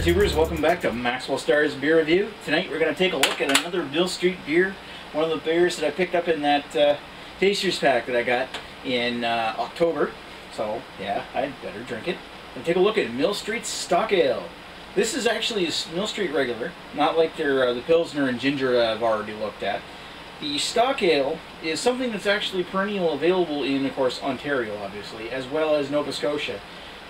YouTubers, welcome back to Maxwell Starr's beer review. Tonight we're going to take a look at another Mill Street beer, one of the beers that I picked up in that Tasters pack that I got in October. So yeah, I'd better drink it. And take a look at Mill Street's Stock Ale. This is actually a Mill Street regular, not like their the Pilsner and Ginger I've already looked at. The Stock Ale is something that's actually perennial available in, of course, Ontario, obviously, as well as Nova Scotia.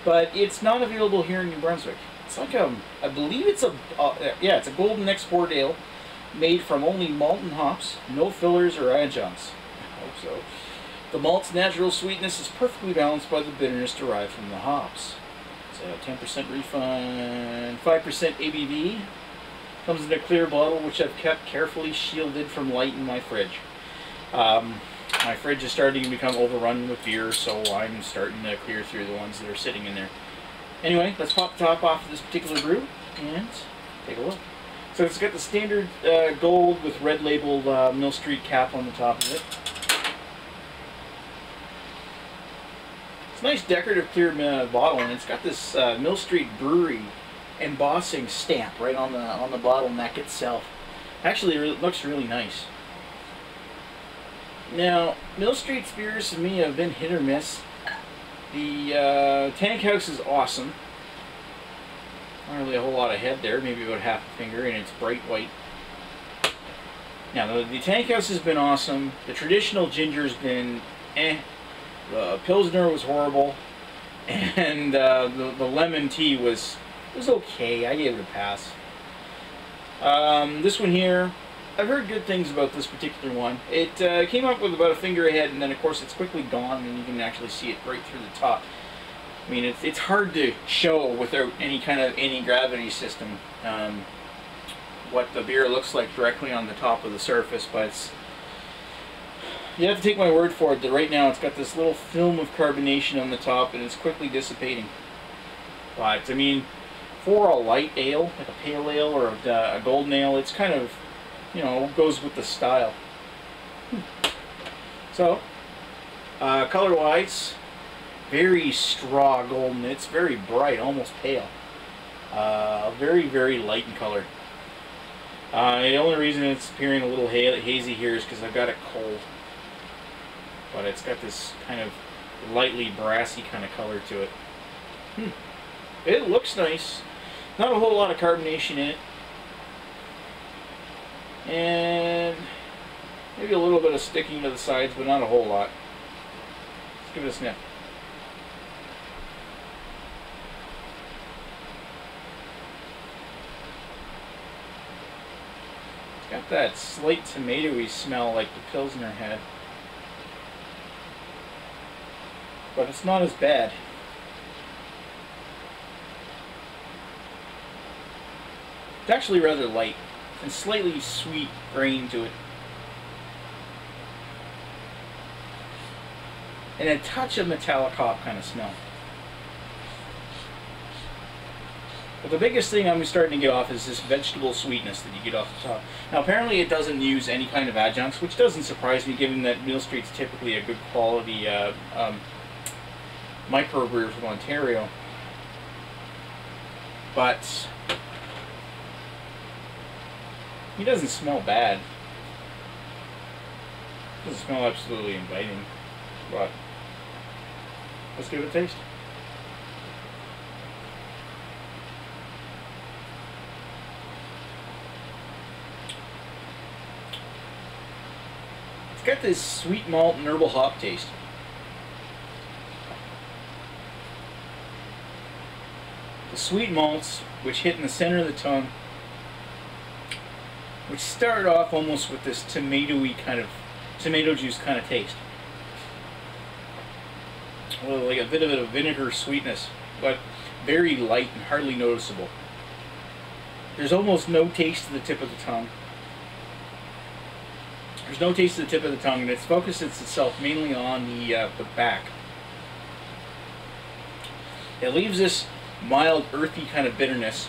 But it's not available here in New Brunswick. It's like I believe it's it's a golden export ale made from only malt and hops, no fillers or adjuncts. I hope so. The malt's natural sweetness is perfectly balanced by the bitterness derived from the hops. It's a 10% refund, 5% ABV. Comes in a clear bottle, which I've kept carefully shielded from light in my fridge. My fridge is starting to become overrun with beer, so I'm starting to clear through the ones that are sitting in there. Anyway, let's pop the top off of this particular brew and take a look. So it's got the standard gold with red labeled Mill Street cap on the top of it. It's a nice decorative clear bottle, and it's got this Mill Street Brewery embossing stamp right on the bottle neck itself. Actually, it looks really nice. Now, Mill Street's beers to me have been hit or miss. The tank house is awesome. Not really a whole lot of head there, maybe about half a finger, and it's bright white. Now, the tank house has been awesome. The traditional ginger's been eh. The Pilsner was horrible, and the lemon tea was okay. I gave it a pass. This one here, I've heard good things about this particular one. It came up with about a finger ahead, and then of course it's quickly gone, and you can actually see it right through the top. I mean, it's hard to show without any kind of anti-gravity system what the beer looks like directly on the top of the surface, but you have to take my word for it that right now it's got this little film of carbonation on the top, and it's quickly dissipating. But I mean, for a light ale, like a pale ale or a golden ale, it's kind of, you know, goes with the style. So, color-wise, very straw golden. It's very bright, almost pale. Very, very light in color. The only reason it's appearing a little hazy here is because I've got it cold. But it's got this kind of lightly brassy kind of color to it. It looks nice. Not a whole lot of carbonation in it. And maybe a little bit of sticking to the sides, but not a whole lot. Let's give it a sniff. It's got that slight tomatoey smell like the Pilsner had. But it's not as bad. It's actually rather light and slightly sweet grain to it. And a touch of metallic hop kind of smell. But the biggest thing I'm starting to get off is this vegetable sweetness that you get off the top. Now apparently it doesn't use any kind of adjuncts, which doesn't surprise me given that Mill Street's typically a good quality microbrewer from Ontario. But he doesn't smell bad. Doesn't smell absolutely inviting. But let's give it a taste. It's got this sweet malt and herbal hop taste. The sweet malts, which hit in the center of the tongue, which start off almost with this tomatoey kind of, tomato juice kind of taste. Well, like a bit of a vinegar sweetness, but very light and hardly noticeable. There's almost no taste to the tip of the tongue. There's no taste to the tip of the tongue, and it focuses itself mainly on the back. It leaves this mild, earthy kind of bitterness,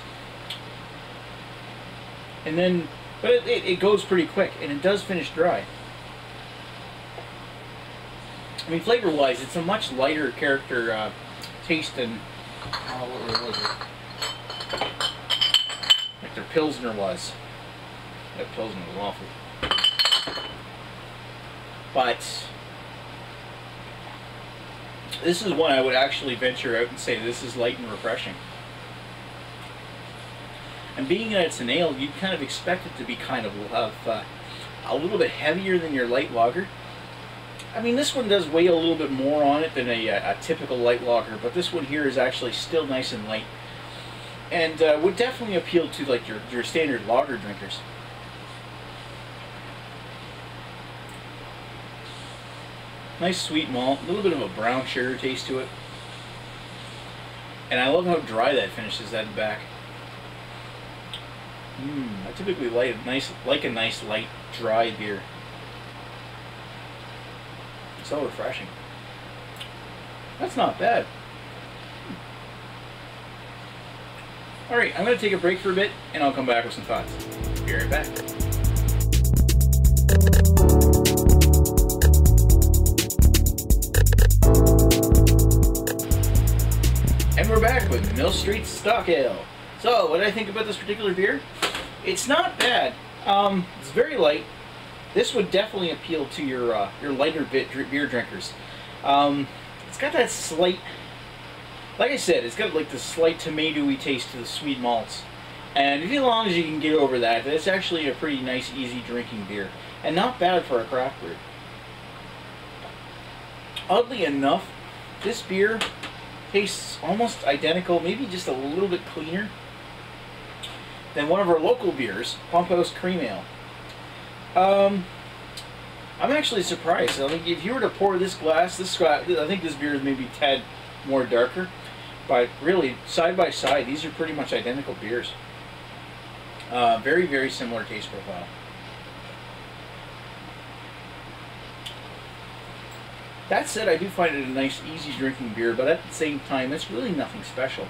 and then, but it goes pretty quick, and it does finish dry. I mean, flavor-wise, it's a much lighter character taste than, what was it? their Pilsner was. That Pilsner was awful. But this is one I would actually venture out and say this is light and refreshing. And being that it's an ale, you'd kind of expect it to be kind of a little bit heavier than your light lager. I mean, this one does weigh a little bit more on it than a typical light lager, but this one here is actually still nice and light, and would definitely appeal to like your standard lager drinkers. Nice sweet malt, a little bit of a brown sugar taste to it, and I love how dry that finishes that back. I typically like a nice light dry beer. So refreshing. That's not bad. Alright, I'm going to take a break for a bit and I'll come back with some thoughts. Be right back. And we're back with Mill Street Stock Ale. So, what did I think about this particular beer? It's not bad. It's very light. This would definitely appeal to your lighter beer drinkers. It's got that slight, like I said, it's got like the slight tomatoey taste to the sweet malts. And as long as you can get over that, it's actually a pretty nice, easy drinking beer. And not bad for a craft brew. Oddly enough, this beer tastes almost identical, maybe just a little bit cleaner than one of our local beers, Pump House Cream Ale. I'm actually surprised. I think if you were to pour this glass, I think this beer is maybe a tad more darker, but really, side by side, these are pretty much identical beers. Very, very similar taste profile. That said, I do find it a nice, easy drinking beer, but at the same time, it's really nothing special.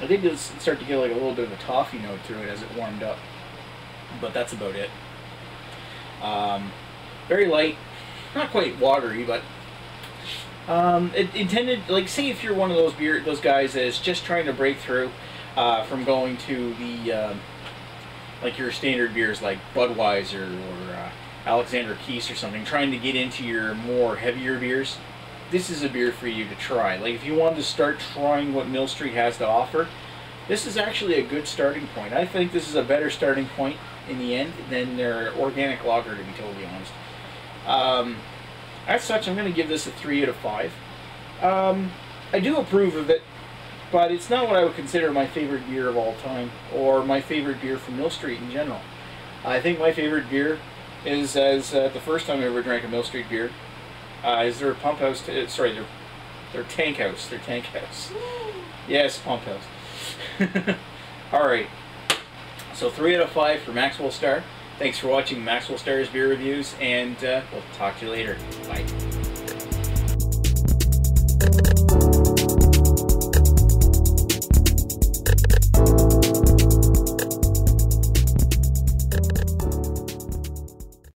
I think it'll start to get like a little bit of a toffee note to it as it warmed up, but that's about it. Very light, not quite watery, but it intended, like, say if you're one of those guys that is just trying to break through from going to the like your standard beers like Budweiser or Alexander Keith's or something, trying to get into your more heavier beers. This is a beer for you to try. Like, if you wanted to start trying what Mill Street has to offer, this is actually a good starting point. I think this is a better starting point in the end than their organic lager, to be totally honest. As such, I'm going to give this a 3 out of 5. I do approve of it, but it's not what I would consider my favorite beer of all time, or my favorite beer from Mill Street in general. I think my favorite beer is, as the first time I ever drank a Mill Street beer, is their Pump House, sorry, their Tank House. Their Tank House. Yes, Pump House. Alright, so 3 out of 5 for Maxwell Starr. Thanks for watching Maxwell Starr's beer reviews, and we'll talk to you later. Bye.